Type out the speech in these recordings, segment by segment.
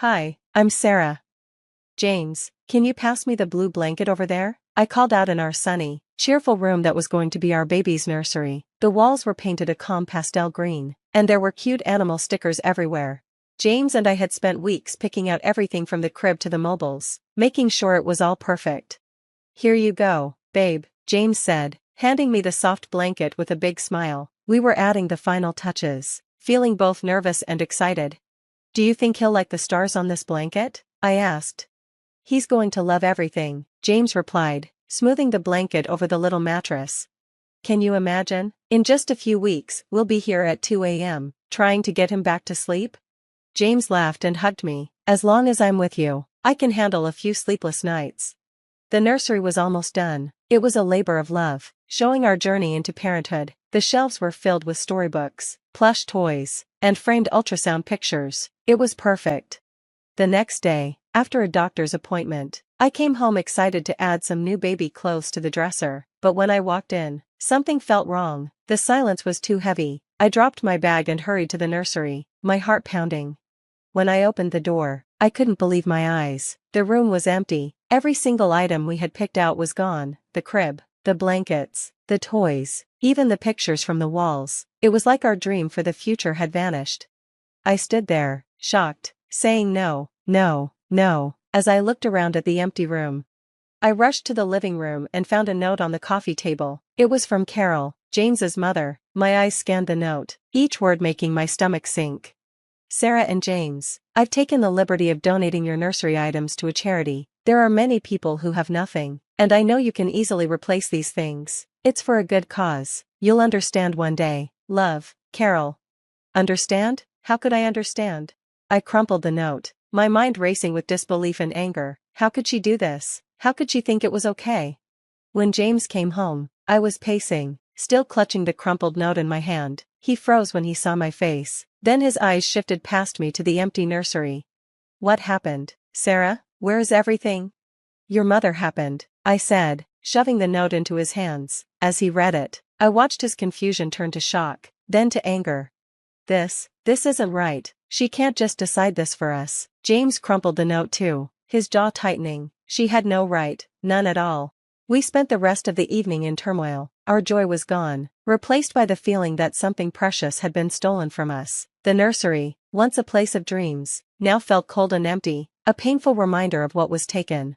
Hi, I'm Sarah. James, can you pass me the blue blanket over there? I called out in our sunny, cheerful room that was going to be our baby's nursery. The walls were painted a calm pastel green, and there were cute animal stickers everywhere. James and I had spent weeks picking out everything from the crib to the mobiles, making sure it was all perfect. Here you go, babe, James said, handing me the soft blanket with a big smile. We were adding the final touches, feeling both nervous and excited. Do you think he'll like the stars on this blanket? I asked. He's going to love everything, James replied, smoothing the blanket over the little mattress. Can you imagine? In just a few weeks, we'll be here at 2 a.m., trying to get him back to sleep? James laughed and hugged me. As long as I'm with you, I can handle a few sleepless nights. The nursery was almost done. It was a labor of love, showing our journey into parenthood. The shelves were filled with storybooks, plush toys, and framed ultrasound pictures. It was perfect. The next day, after a doctor's appointment, I came home excited to add some new baby clothes to the dresser, but when I walked in, something felt wrong. The silence was too heavy. I dropped my bag and hurried to the nursery, my heart pounding. When I opened the door, I couldn't believe my eyes. The room was empty. Every single item we had picked out was gone: the crib, the blankets, the toys, even the pictures from the walls. It was like our dream for the future had vanished. I stood there, shocked, saying no, no, no, as I looked around at the empty room. I rushed to the living room and found a note on the coffee table. It was from Carol, James's mother. My eyes scanned the note, each word making my stomach sink. Sarah and James, I've taken the liberty of donating your nursery items to a charity. There are many people who have nothing, and I know you can easily replace these things. It's for a good cause. You'll understand one day. Love, Carol. Understand? How could I understand? I crumpled the note, my mind racing with disbelief and anger. How could she do this? How could she think it was okay? When James came home, I was pacing, still clutching the crumpled note in my hand. He froze when he saw my face. Then his eyes shifted past me to the empty nursery. What happened, Sarah? Where is everything? Your mother happened, I said, shoving the note into his hands. As he read it, I watched his confusion turn to shock, then to anger. This isn't right. She can't just decide this for us. James crumpled the note too, his jaw tightening. She had no right, none at all. We spent the rest of the evening in turmoil. Our joy was gone, replaced by the feeling that something precious had been stolen from us. The nursery, once a place of dreams, now felt cold and empty, a painful reminder of what was taken.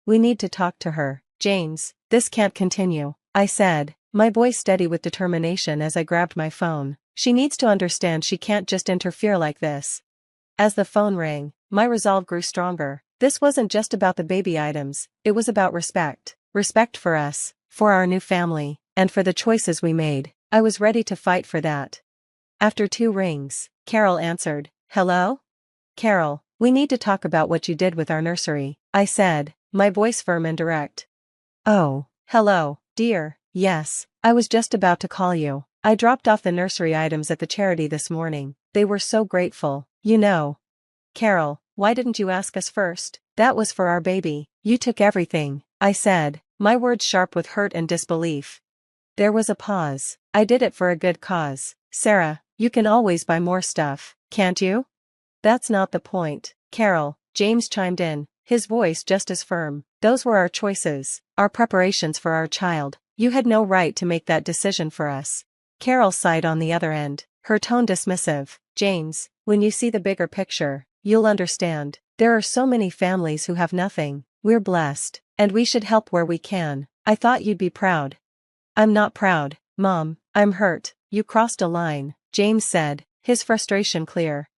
We need to talk to her, James. This can't continue, I said, my voice steady with determination as I grabbed my phone. She needs to understand she can't just interfere like this. As the phone rang, my resolve grew stronger. This wasn't just about the baby items, it was about respect. Respect for us, for our new family, and for the choices we made. I was ready to fight for that. After 2 rings, Carol answered. Hello? Carol, we need to talk about what you did with our nursery, I said, my voice firm and direct. Oh, hello, dear. Yes, I was just about to call you. I dropped off the nursery items at the charity this morning. They were so grateful, you know. Carol, why didn't you ask us first? That was for our baby. You took everything, I said, my words sharp with hurt and disbelief. There was a pause. I did it for a good cause. Sarah, you can always buy more stuff, can't you? That's not the point, Carol, James chimed in, his voice just as firm. Those were our choices, our preparations for our child. You had no right to make that decision for us. Carol sighed on the other end, her tone dismissive. James, when you see the bigger picture, you'll understand. There are so many families who have nothing. We're blessed, and we should help where we can. I thought you'd be proud. I'm not proud, Mom. I'm hurt. You crossed a line, James said, his frustration clear.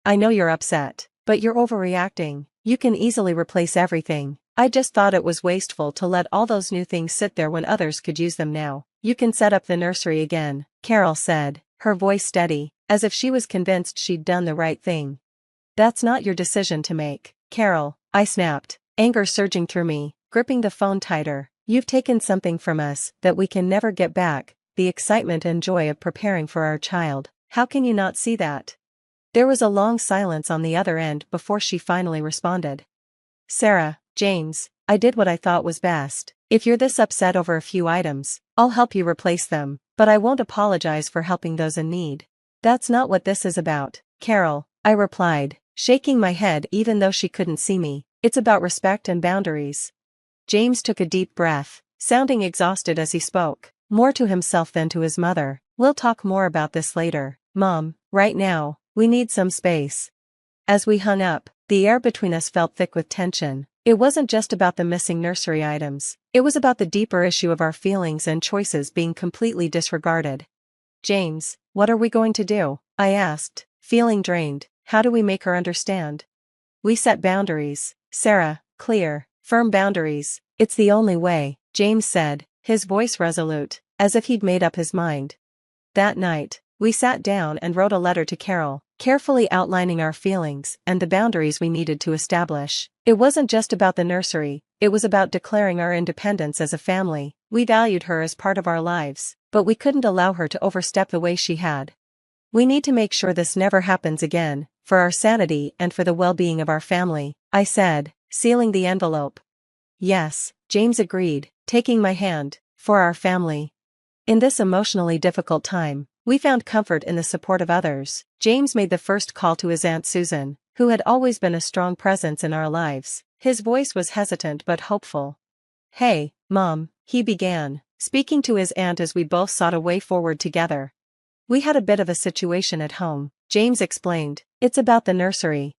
I know you're upset, but you're overreacting. You can easily replace everything. I just thought it was wasteful to let all those new things sit there when others could use them now. You can set up the nursery again, Carol said, her voice steady, as if she was convinced she'd done the right thing. That's not your decision to make, Carol, I snapped, anger surging through me, gripping the phone tighter. You've taken something from us that we can never get back, the excitement and joy of preparing for our child. How can you not see that? There was a long silence on the other end before she finally responded. Sarah, James, I did what I thought was best. If you're this upset over a few items, I'll help you replace them, but I won't apologize for helping those in need. That's not what this is about, Carol, I replied, shaking my head even though she couldn't see me. It's about respect and boundaries. James took a deep breath, sounding exhausted as he spoke, more to himself than to his mother. We'll talk more about this later, Mom. Right now, we need some space. As we hung up, the air between us felt thick with tension. It wasn't just about the missing nursery items. It was about the deeper issue of our feelings and choices being completely disregarded. James, what are we going to do? I asked, feeling drained. How do we make her understand? We set boundaries, Sarah, clear, firm boundaries. It's the only way, James said, his voice resolute, as if he'd made up his mind. That night, we sat down and wrote a letter to Carol, carefully outlining our feelings and the boundaries we needed to establish. It wasn't just about the nursery, it was about declaring our independence as a family. We valued her as part of our lives, but we couldn't allow her to overstep the way she had. We need to make sure this never happens again, for our sanity and for the well-being of our family, I said, sealing the envelope. Yes, James agreed, taking my hand, for our family. In this emotionally difficult time, we found comfort in the support of others. James made the first call to his Aunt Susan, who had always been a strong presence in our lives. His voice was hesitant but hopeful. Hey, Mom, he began, speaking to his aunt as we both sought a way forward together. We had a bit of a situation at home, James explained. It's about the nursery.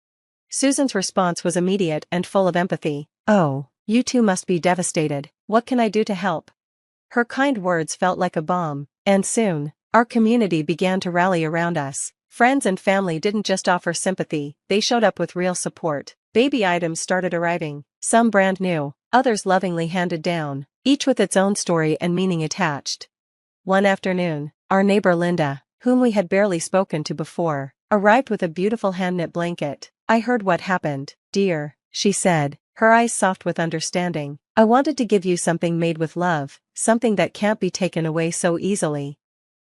Susan's response was immediate and full of empathy. Oh, you two must be devastated. What can I do to help? Her kind words felt like a balm, and soon, our community began to rally around us. Friends and family didn't just offer sympathy, they showed up with real support. Baby items started arriving, some brand new, others lovingly handed down, each with its own story and meaning attached. One afternoon, our neighbor Linda, whom we had barely spoken to before, arrived with a beautiful hand-knit blanket. I heard what happened, dear, she said, her eyes soft with understanding. I wanted to give you something made with love, something that can't be taken away so easily.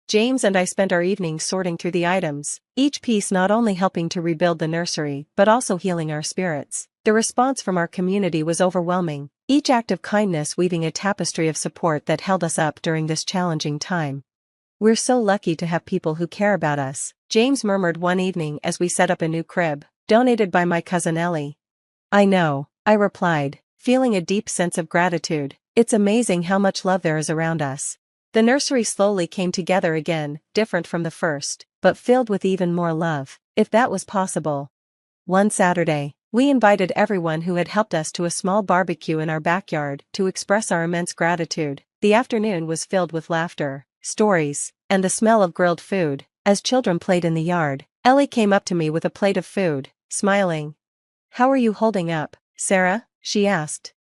James and I spent our evenings sorting through the items, each piece not only helping to rebuild the nursery but also healing our spirits. The response from our community was overwhelming, each act of kindness weaving a tapestry of support that held us up during this challenging time. We're so lucky to have people who care about us, James murmured one evening as we set up a new crib, donated by my cousin Ellie. I know, I replied, feeling a deep sense of gratitude. It's amazing how much love there is around us. The nursery slowly came together again, different from the first, but filled with even more love, if that was possible. One Saturday, we invited everyone who had helped us to a small barbecue in our backyard to express our immense gratitude. The afternoon was filled with laughter, stories, and the smell of grilled food. As children played in the yard, Ellie came up to me with a plate of food, smiling. How are you holding up, Sarah? She asked.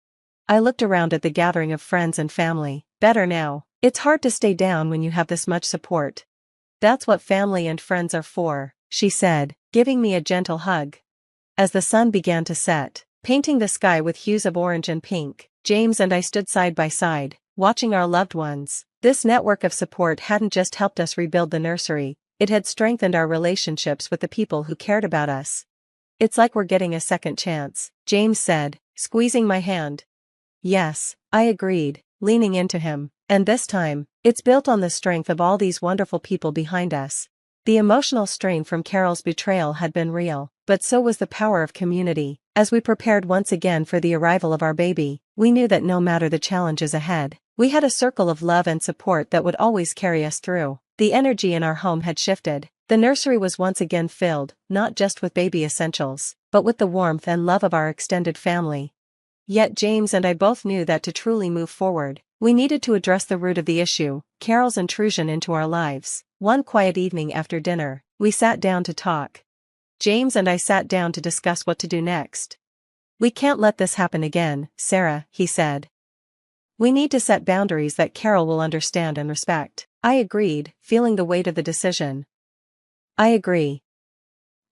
I looked around at the gathering of friends and family. Better now. It's hard to stay down when you have this much support. That's what family and friends are for, she said, giving me a gentle hug. As the sun began to set, painting the sky with hues of orange and pink, James and I stood side by side, watching our loved ones. This network of support hadn't just helped us rebuild the nursery, it had strengthened our relationships with the people who cared about us. It's like we're getting a second chance, James said, squeezing my hand. Yes, I agreed, leaning into him. And this time, it's built on the strength of all these wonderful people behind us. The emotional strain from Carol's betrayal had been real, but so was the power of community. As we prepared once again for the arrival of our baby, we knew that no matter the challenges ahead, we had a circle of love and support that would always carry us through. The energy in our home had shifted. The nursery was once again filled, not just with baby essentials, but with the warmth and love of our extended family. Yet James and I both knew that to truly move forward, we needed to address the root of the issue, Carol's intrusion into our lives. One quiet evening after dinner, we sat down to talk. James and I sat down to discuss what to do next. We can't let this happen again, Sarah, he said. We need to set boundaries that Carol will understand and respect. I agreed, feeling the weight of the decision. I agree.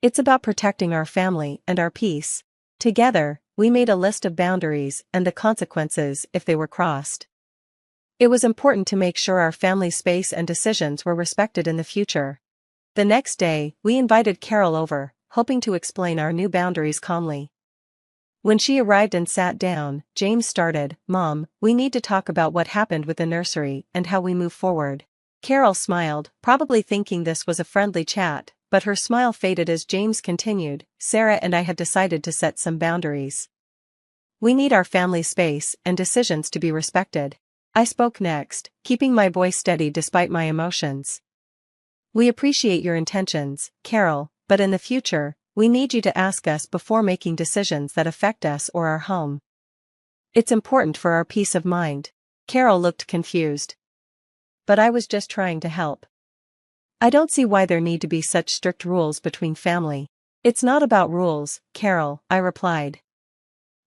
It's about protecting our family and our peace. Together, we made a list of boundaries and the consequences if they were crossed. It was important to make sure our family's space and decisions were respected in the future. The next day, we invited Carol over, hoping to explain our new boundaries calmly. When she arrived and sat down, James started, Mom, we need to talk about what happened with the nursery and how we move forward. Carol smiled, probably thinking this was a friendly chat, but her smile faded as James continued. Sarah and I have decided to set some boundaries. We need our family space and decisions to be respected. I spoke next, keeping my voice steady despite my emotions. We appreciate your intentions, Carol, but in the future, we need you to ask us before making decisions that affect us or our home. It's important for our peace of mind. Carol looked confused. But I was just trying to help. I don't see why there need to be such strict rules between family. It's not about rules, Carol, I replied.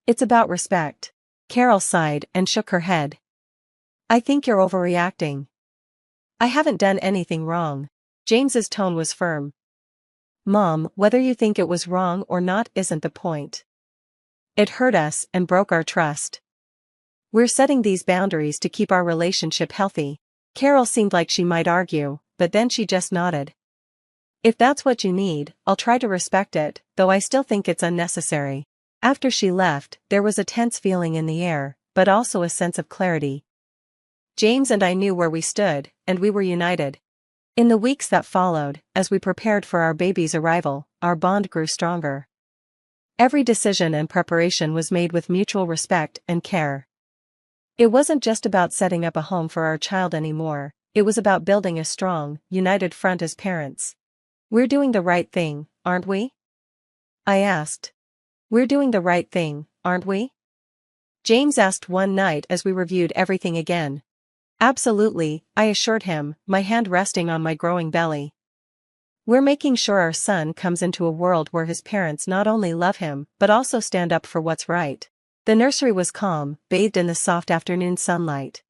It's about respect. Carol sighed and shook her head. I think you're overreacting. I haven't done anything wrong. James's tone was firm. Mom, whether you think it was wrong or not isn't the point. It hurt us and broke our trust. We're setting these boundaries to keep our relationship healthy. Carol seemed like she might argue, but then she just nodded. If that's what you need, I'll try to respect it, though I still think it's unnecessary. After she left, there was a tense feeling in the air, but also a sense of clarity. James and I knew where we stood, and we were united. In the weeks that followed, as we prepared for our baby's arrival, our bond grew stronger. Every decision and preparation was made with mutual respect and care. It wasn't just about setting up a home for our child anymore, it was about building a strong, united front as parents. We're doing the right thing, aren't we? I asked. We're doing the right thing, aren't we? James asked one night as we reviewed everything again. Absolutely, I assured him, my hand resting on my growing belly. We're making sure our son comes into a world where his parents not only love him but also stand up for what's right. The nursery was calm, bathed in the soft afternoon sunlight.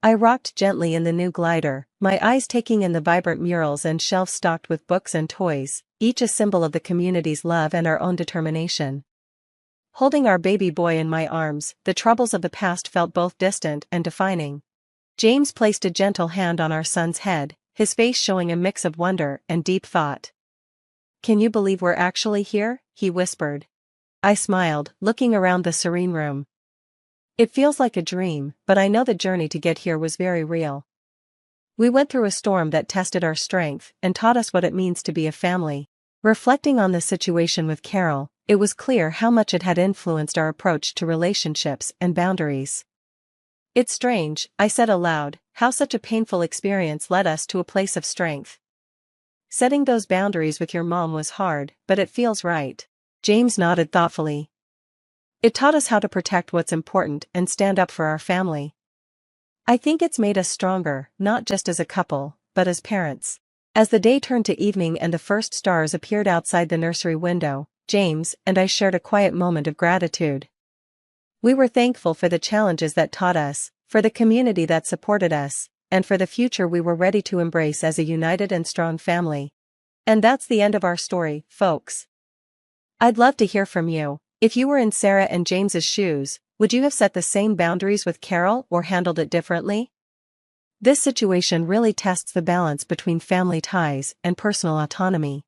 I rocked gently in the new glider, my eyes taking in the vibrant murals and shelves stocked with books and toys, each a symbol of the community's love and our own determination. Holding our baby boy in my arms, the troubles of the past felt both distant and defining. James placed a gentle hand on our son's head, his face showing a mix of wonder and deep thought. Can you believe we're actually here? He whispered. I smiled, looking around the serene room. It feels like a dream, but I know the journey to get here was very real. We went through a storm that tested our strength and taught us what it means to be a family. Reflecting on the situation with Carol, it was clear how much it had influenced our approach to relationships and boundaries. It's strange, I said aloud, how such a painful experience led us to a place of strength. Setting those boundaries with your mom was hard, but it feels right. James nodded thoughtfully. It taught us how to protect what's important and stand up for our family. I think it's made us stronger, not just as a couple, but as parents. As the day turned to evening and the first stars appeared outside the nursery window, James and I shared a quiet moment of gratitude. We were thankful for the challenges that taught us, for the community that supported us, and for the future we were ready to embrace as a united and strong family. And that's the end of our story, folks. I'd love to hear from you. If you were in Sarah and James's shoes, would you have set the same boundaries with Carol or handled it differently? This situation really tests the balance between family ties and personal autonomy.